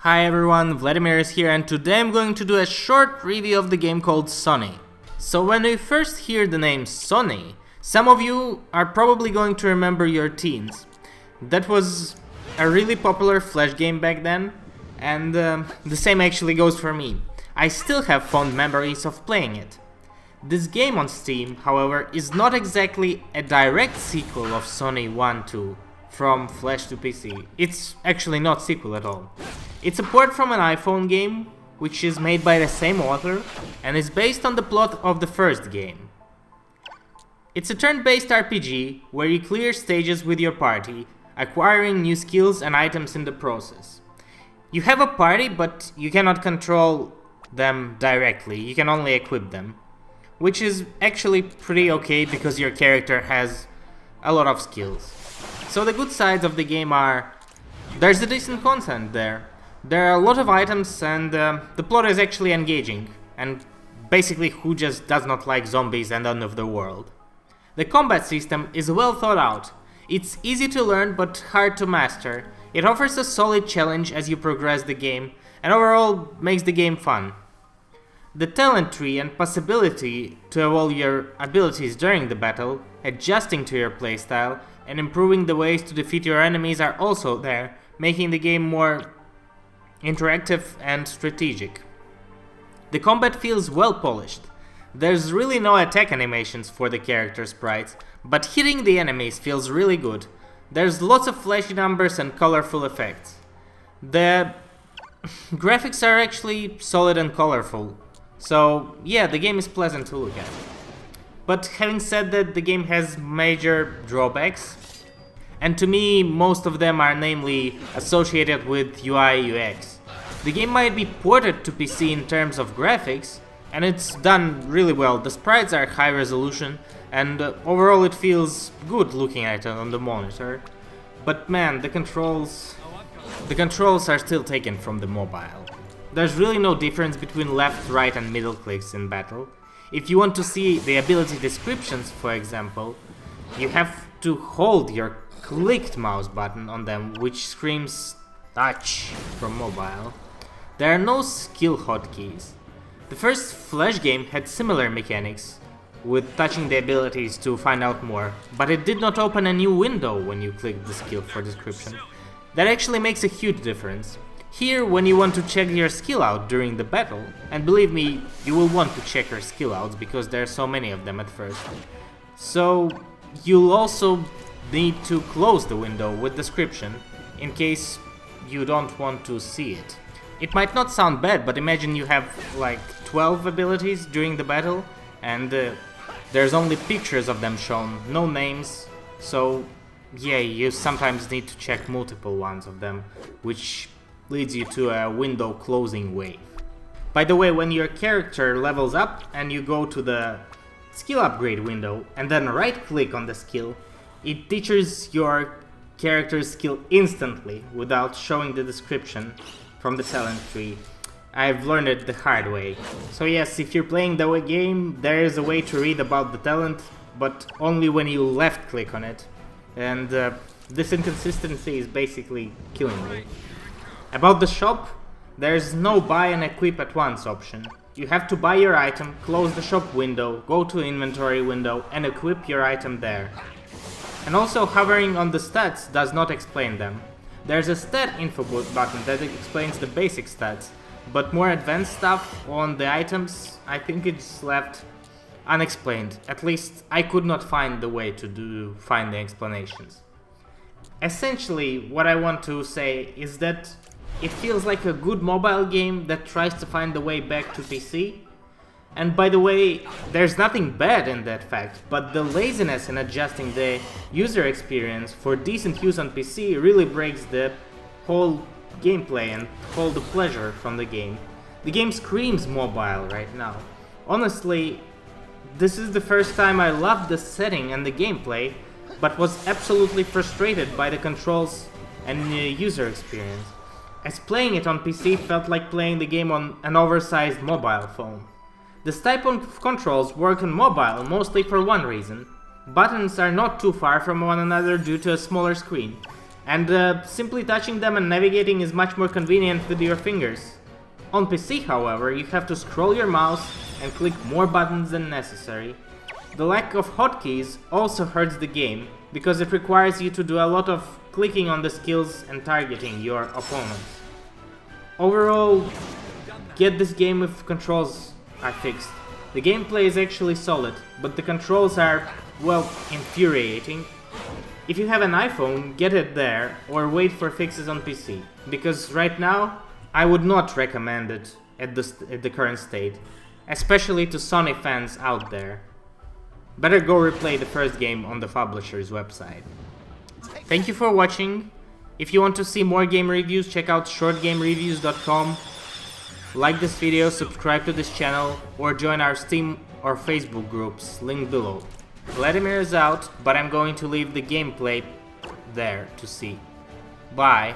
Hi everyone, Vladimir is here and today I'm going to do a short review of the game called Sonny. So when you first hear the name Sonny, some of you are probably going to remember your teens. That was a really popular Flash game back then, and the same actually goes for me. I still have fond memories of playing it. This game on Steam, however, is not exactly a direct sequel of Sonny 1-2 from Flash to PC. It's actually not a sequel at all. It's a port from an iPhone game, which is made by the same author, and is based on the plot of the first game. It's a turn-based RPG, where you clear stages with your party, acquiring new skills and items in the process. You have a party, but you cannot control them directly, you can only equip them. Which is actually pretty okay because your character has a lot of skills. So the good sides of the game are, there's a decent content there. There are a lot of items and the plot is actually engaging. And basically who just does not like zombies and end of the world. The combat system is well thought out. It's easy to learn but hard to master. It offers a solid challenge as you progress the game and overall makes the game fun. The talent tree and possibility to evolve your abilities during the battle, adjusting to your playstyle, and improving the ways to defeat your enemies are also there, making the game more interactive and strategic. The combat feels well polished. There's really no attack animations for the character sprites, but hitting the enemies feels really good. There's lots of flashy numbers and colorful effects. The graphics are actually solid and colorful. So yeah, the game is pleasant to look at. But having said that, the game has major drawbacks, and to me most of them are namely associated with UI UX. The game might be ported to PC in terms of graphics, and it's done really well. The sprites are high resolution, and overall it feels good looking at it on the monitor. But man, the controls are still taken from the mobile. There's really no difference between left, right and middle clicks in battle. If you want to see the ability descriptions, for example, you have to hold your clicked mouse button on them, which screams touch from mobile. There are no skill hotkeys. The first Flash game had similar mechanics, with touching the abilities to find out more, but it did not open a new window when you clicked the skill for description. That actually makes a huge difference. Here, when you want to check your skill out during the battle, and believe me, you will want to check your skill outs because there are so many of them at first. So, you'll also need to close the window with description, in case you don't want to see it. It might not sound bad, but imagine you have like 12 abilities during the battle, and there's only pictures of them shown, no names, so yeah, you sometimes need to check multiple ones of them, which leads you to a window closing wave. By the way, when your character levels up and you go to the skill upgrade window and then right click on the skill, it teaches your character's skill instantly without showing the description from the talent tree. I've learned it the hard way. So yes, if you're playing the game, there is a way to read about the talent, but only when you left click on it. And this inconsistency is basically killing me. About the shop, there's no buy and equip at once option. You have to buy your item, close the shop window, go to inventory window and equip your item there. And also hovering on the stats does not explain them. There's a stat info button that explains the basic stats, but more advanced stuff on the items, I think it's left unexplained. At least I could not find the way to find the explanations. Essentially, what I want to say is that it feels like a good mobile game that tries to find the way back to PC. And by the way, there's nothing bad in that fact, but the laziness in adjusting the user experience for decent use on PC really breaks the whole gameplay and all the pleasure from the game. The game screams mobile right now. Honestly, this is the first time I loved the setting and the gameplay, but was absolutely frustrated by the controls and the user experience, as playing it on PC felt like playing the game on an oversized mobile phone. This type of controls work on mobile mostly for one reason. Buttons are not too far from one another due to a smaller screen. and simply touching them and navigating is much more convenient with your fingers. On PC, however, you have to scroll your mouse and click more buttons than necessary. The lack of hotkeys also hurts the game, because it requires you to do a lot of clicking on the skills and targeting your opponents. Overall, get this game if controls are fixed. The gameplay is actually solid, but the controls are, well, infuriating. If you have an iPhone, get it there, or wait for fixes on PC, because right now, I would not recommend it at the current state, especially to Sonny fans out there. Better go replay the first game on the publisher's website. Thank you for watching. If you want to see more game reviews, check out shortgamereviews.com. Like this video, subscribe to this channel, or join our Steam or Facebook groups, linked below. Vladimir is out, but I'm going to leave the gameplay there to see. Bye.